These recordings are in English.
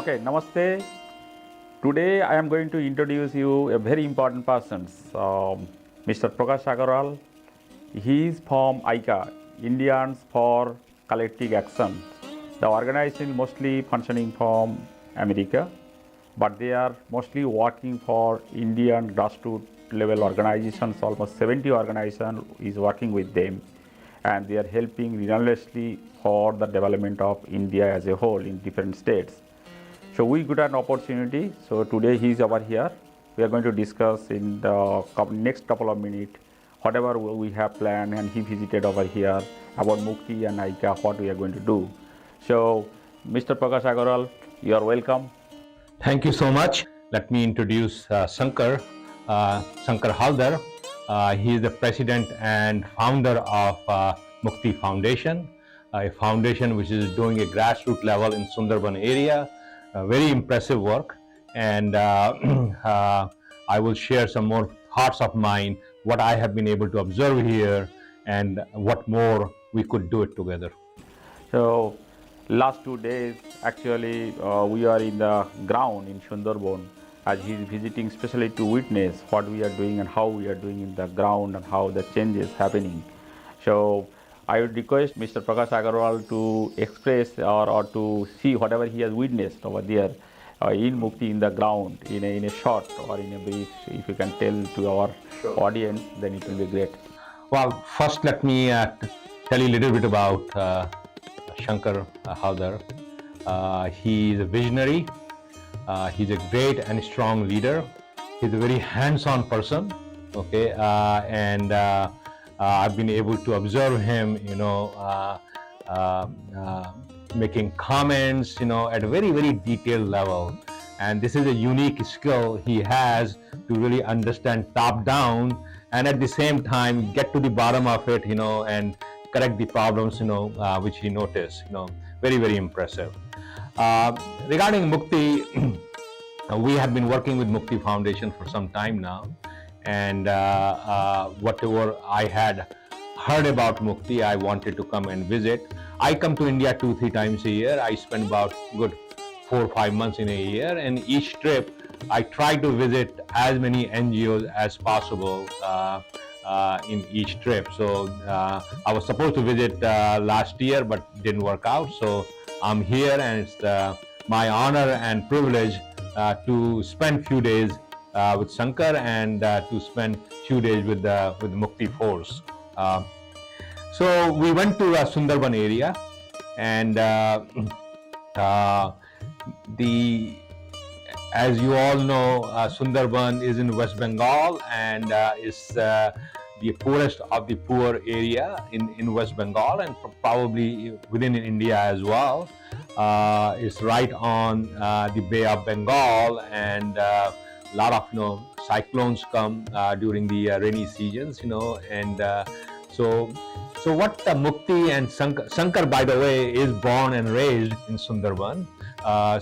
Okay, Namaste. Today I am going to introduce you a very important person, Mr. Prakash Agarwal. He is from ICA, Indians for Collective Action. The organization mostly functioning from America, but they are mostly working for Indian grassroots level organizations. Almost 70 organizations is working with them, and they are helping relentlessly for the development of India as a whole in different states. So we got an opportunity. So today he is over here. We are going to discuss in the next couple of minutes whatever we have planned, and he visited over here about Mukti and ICA, what we are going to do. So Mr. Prakash Agarwal, you are welcome. Thank you so much. Let me introduce Shankar Haldar. He is the president and founder of Mukti Foundation, a foundation which is doing a grassroots level in Sundarban area. Very impressive work, and I will share some more thoughts of mine, what I have been able to observe here, and what more we could do it together. So last 2 days actually we are in the ground in Sundarbans, as he is visiting especially to witness what we are doing and how we are doing in the ground and how the change is happening. So I would request Mr. Prakash Agarwal to express or to see whatever he has witnessed over there in Mukti in the ground in a short or in a brief. If you can tell to our audience, then it will be great. Well, first let me tell you a little bit about Shankar Haldar. He is a visionary. He's a great and strong leader. He's a very hands-on person. Okay, and I've been able to observe him, making comments, at a very, very detailed level. And this is a unique skill he has to really understand top down, and at the same time get to the bottom of it, and correct the problems, which he noticed. Very, very impressive. Regarding Mukti, we have been working with Mukti Foundation for some time now, and whatever I had heard about Mukti, I wanted to come and visit. I come to India 2-3 times a year. I spend about good 4 or 5 months in a year, and each trip I try to visit as many NGOs as possible in each trip. So I was supposed to visit last year, but didn't work out. So I'm here, and it's my honor and privilege to spend few days with Shankar and to spend few days with Mukti Force. So we went to Sundarban area, and as you all know, Sundarban is in West Bengal, and is the poorest of the poor area in West Bengal, and probably within India as well. It's right on the Bay of Bengal, and a lot of cyclones come during the rainy seasons, and so what Mukti and Shankar, by the way, is born and raised in Sundarban.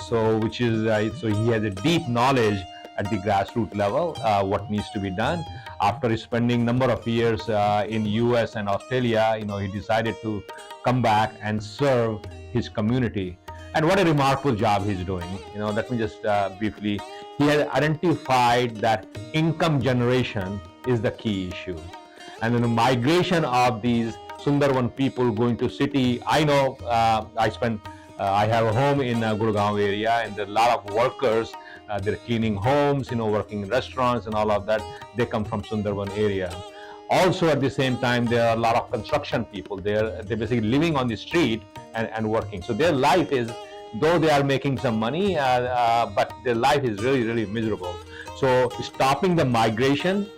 So he has a deep knowledge at the grassroots level, what needs to be done. After spending number of years in US and Australia, he decided to come back and serve his community. And what a remarkable job he's doing. Let me just briefly, he has identified that income generation is the key issue. And then the migration of these Sundarban people going to city. I know I have a home in Gurgaon area, and there are a lot of workers. They're cleaning homes, working in restaurants and all of that. They come from Sundarban area. Also, at the same time, there are a lot of construction people. They're basically living on the street and working. So their life is, though they are making some money, but their life is really, really miserable. So stopping the migration,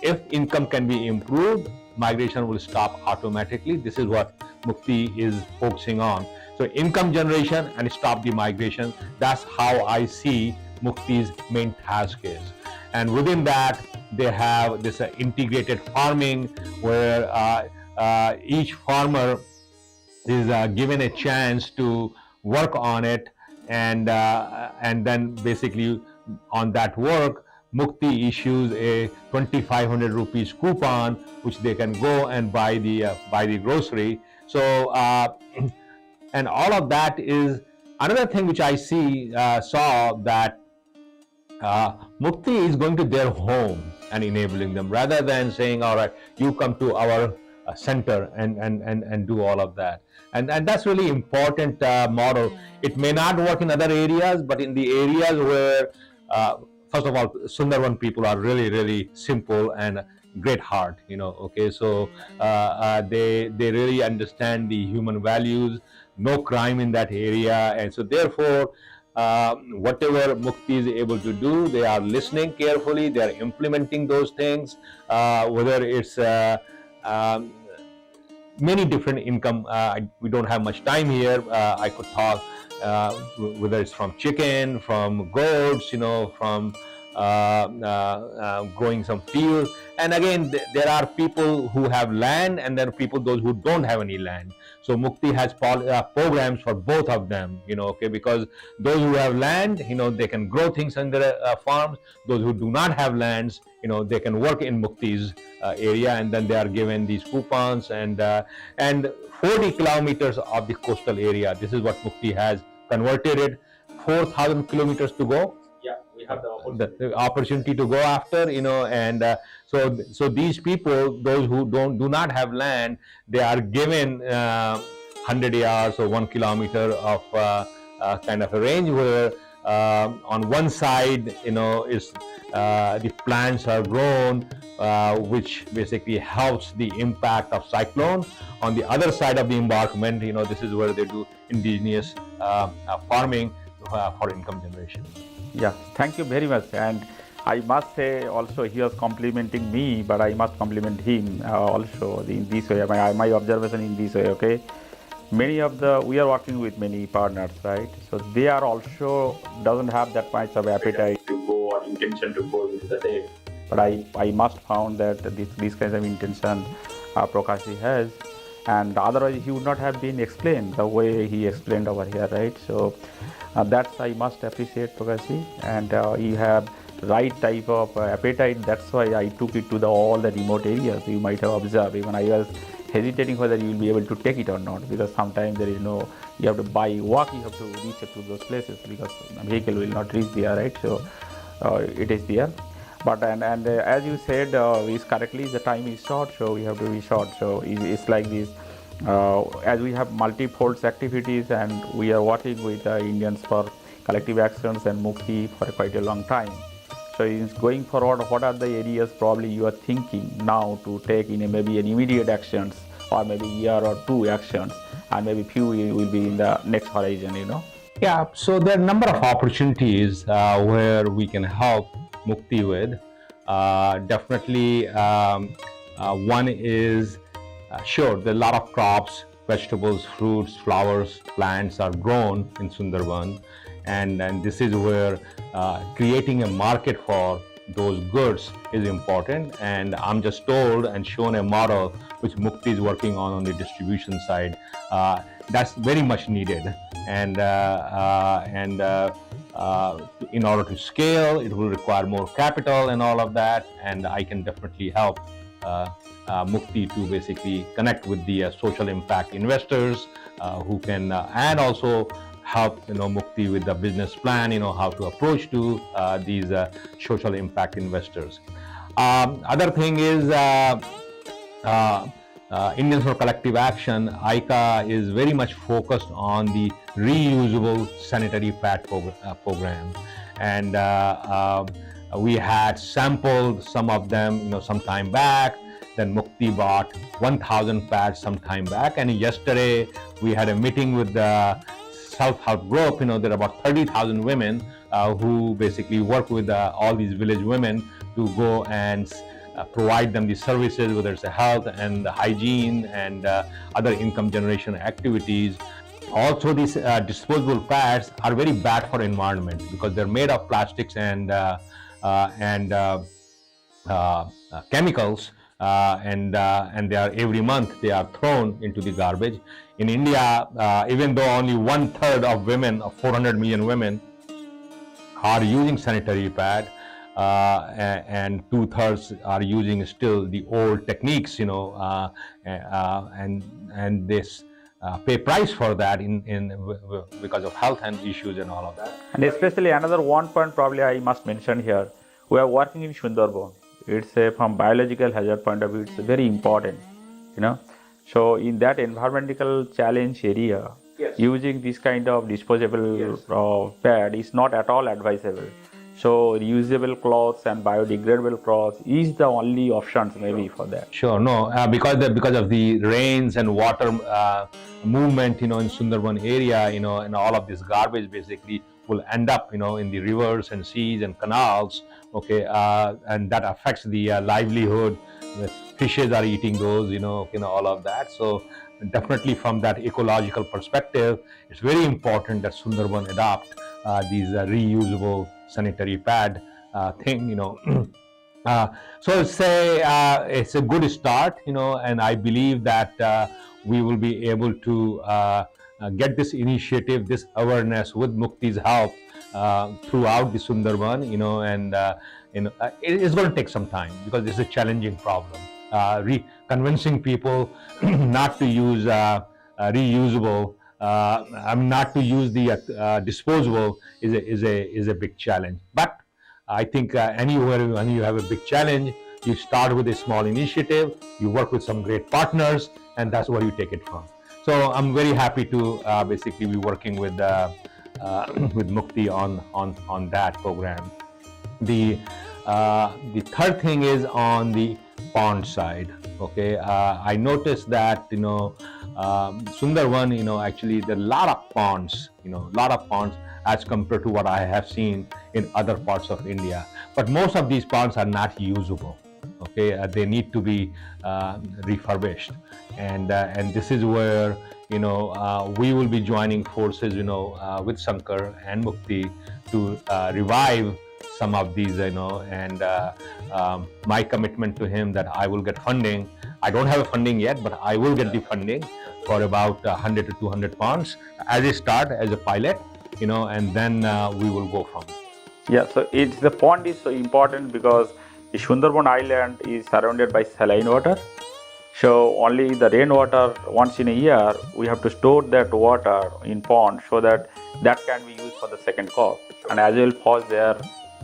if income can be improved, migration will stop automatically. This is what Mukti is focusing on. So income generation and stop the migration. That's how I see Mukti's main task is. And within that, they have this integrated farming, where each farmer is given a chance to work on it, and then basically on that work, Mukti issues a 2,500 rupees coupon, which they can go and buy the grocery. So and all of that is Another thing which I saw that Mukti is going to their home and enabling them rather than saying, all right, you come to our center and do all of that. And that's really important model. It may not work in other areas, but in the areas where, first of all, Sundarban people are really, really simple and great heart, okay, so they really understand the human values, no crime in that area, and so therefore whatever Mukti is able to do, they are listening carefully, they are implementing those things, whether it's um, many different income. We don't have much time here. I could talk whether it's from chicken, from goats, from growing some fields. And again, there are people who have land, and there are people those who don't have any land. So Mukti has programs for both of them, okay, because those who have land, they can grow things on their farms. Those who do not have lands, they can work in Mukti's area, and then they are given these coupons and 40 kilometers of the coastal area. This is what Mukti has converted it. 4,000 kilometers to go. Yeah, we have the opportunity to go after, and so these people, those who do not have land, they are given 100 yards or 1 kilometer of kind of a range where on one side, is the plants are grown, which basically helps the impact of cyclone. On the other side of the embankment, this is where they do indigenous farming for income generation. Yeah, thank you very much. And I must say also he was complimenting me, but I must compliment him also in this way. My observation in this way, okay. We are working with many partners, right? So they are also doesn't have that much of appetite to go or intention to go into the day. But I must found that this kind of intention Prakash has, and otherwise he would not have been explained the way he explained over here, right? So that's I must appreciate Prakash, and you have right type of appetite. That's why I took it to all the remote areas. You might have observed, even I was hesitating whether you will be able to take it or not, because sometimes there is no, you have to walk, you have to reach to those places because the vehicle will not reach there, right? So it is there. But and as you said, is correctly the time is short, so we have to be short. So it's like this. As we have multi-folds activities and we are working with Indians for collective actions and Mukti for quite a long time. So is going forward, what are the areas probably you are thinking now to take in maybe an immediate actions, or maybe year or two actions, and maybe few will be in the next horizon, Yeah, so there are a number of opportunities where we can help Mukti with. Definitely, one is, sure, there are a lot of crops, vegetables, fruits, flowers, plants are grown in Sundarban, and this is where creating a market for those goods is important. And I'm just told and shown a model which Mukti is working on the distribution side. That's very much needed, and in order to scale, it will require more capital and all of that. And I can definitely help Mukti to basically connect with the social impact investors who can and also help Mukti with the business plan, how to approach to these social impact investors. Other thing is Indians for Collective Action, ICA is very much focused on the reusable sanitary pad program, and we had sampled some of them some time back. Then Mukti bought 1,000 pads some time back, and yesterday we had a meeting with the self-help group. There are about 30,000 women who basically work with all these village women to go and provide them the services, whether it's health and hygiene and other income generation activities. Also, these disposable pads are very bad for environment because they're made of plastics and chemicals, and they are every month they are thrown into the garbage. In India, even though only 1/3 of women, of 400 million women, are using sanitary pad, and 2/3 are using still the old techniques, and this pay price for that because of health and issues and all of that. And especially another one point probably I must mention here, we are working in Sundarbans. It's from biological hazard point of view, it's very important, you know. So in that environmental challenge area, Yes. using this kind of disposable pad is not at all advisable. So reusable cloths and biodegradable cloths is the only options maybe for that. Sure, no, because of the rains and water movement, in Sundarban area, and all of this garbage basically will end up, in the rivers and seas and canals. Okay, and that affects the livelihood. The fishes are eating those, all of that. So definitely from that ecological perspective, it's very important that Sundarban adopt these reusable sanitary pad thing, so it's a good start, and I believe that we will be able to get this initiative, this awareness with Mukti's help throughout the Sundarban, and it's going to take some time because it's a challenging problem. Convincing people not to use reusable, not to use the disposable is a big challenge. But I think anywhere when you have a big challenge, you start with a small initiative, you work with some great partners, and that's where you take it from. So I'm very happy to basically be working with Mukti on that program. The third thing is on the pond side. Okay, I noticed that Sundarban, actually there are a lot of ponds, as compared to what I have seen in other parts of India. But most of these ponds are not usable. Okay, they need to be refurbished, and this is where we will be joining forces, with Shankar and Mukti to revive some of these, and my commitment to him that I will get funding. I don't have a funding yet, but I will get the funding for about 100 to 200 ponds as a start, as a pilot, and then we will go from there. Yeah, so the pond is so important because the Sundarban island is surrounded by saline water. So only the rainwater once in a year, we have to store that water in pond so that can be used for the second crop, and as well for their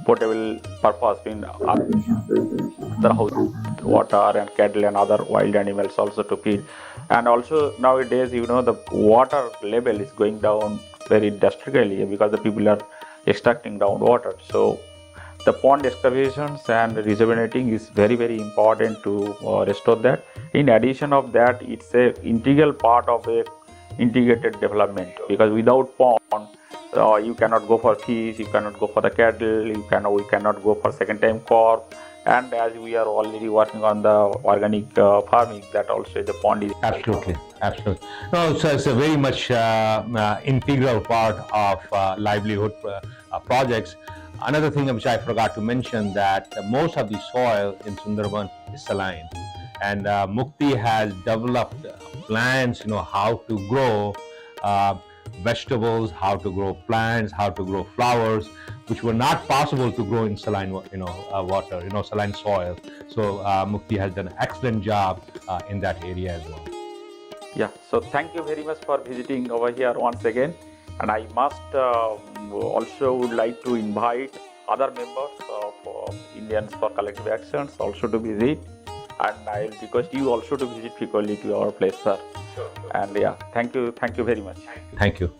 potable purpose in other house water and cattle and other wild animals also to feed. And also nowadays, the water level is going down very drastically because the people are extracting down water. So the pond excavations and rejuvenating is very, very important to restore that. In addition of that, it's a integral part of a integrated development, because without pond, you cannot go for fish, you cannot go for the cattle, we cannot go for second time crop. And as we are already working on the organic farming, that also the pond is absolutely. No, so it's a very much integral part of livelihood projects. Another thing which I forgot to mention, that most of the soil in Sundarban is saline, and Mukti has developed plans, how to grow vegetables, how to grow plants, how to grow flowers, which were not possible to grow in saline, water, saline soil. So Mukti has done an excellent job in that area as well. Yeah, so thank you very much for visiting over here once again. And I must also would like to invite other members of Indians for Collective Actions also to visit. And I will request you also to visit frequently to our place, sir. Sure. And yeah, thank you very much. Thank you.